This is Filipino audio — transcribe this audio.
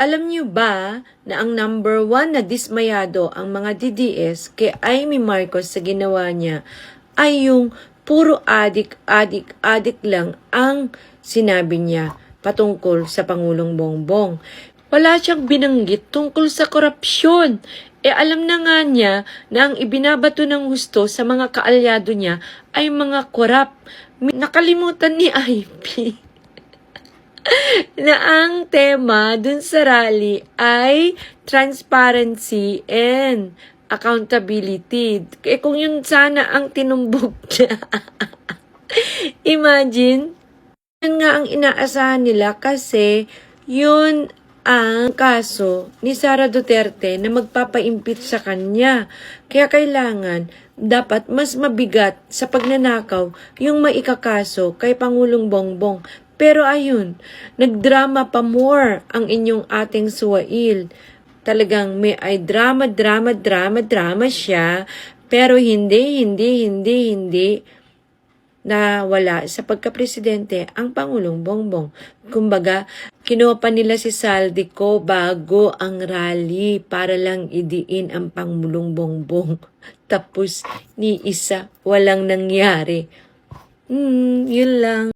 Alam niyo ba na ang number 1 na dismayado ang mga DDS kay Amy Marcos sa ginawa niya ay yung puro adik lang ang sinabi niya patungkol sa Pangulong Bongbong. Wala siyang binanggit tungkol sa korupsyon. Alam na nga niya na ang ibinabato ng husto sa mga kaalyado niya ay mga korap. Nakalimutan ni IP na ang tema dun sa rally ay transparency and accountability. Kung yun sana ang tinumbok niya. Imagine, yun nga ang inaasahan nila kasi yun ang kaso ni Sara Duterte na magpapaimpit sa kanya. Kaya kailangan dapat mas mabigat sa pagnanakaw yung maikakaso kay Pangulong Bongbong. Pero ayun, nagdrama pa more ang inyong ating suwail. Talagang may ay drama siya, pero hindi na wala sa pagkapresidente ang Pangulong Bongbong. Kumbaga, kinuha pa nila si Saldico bago ang rally para lang idiin ang Pangulong Bongbong. Tapos, ni isa, walang nangyari. Yun lang.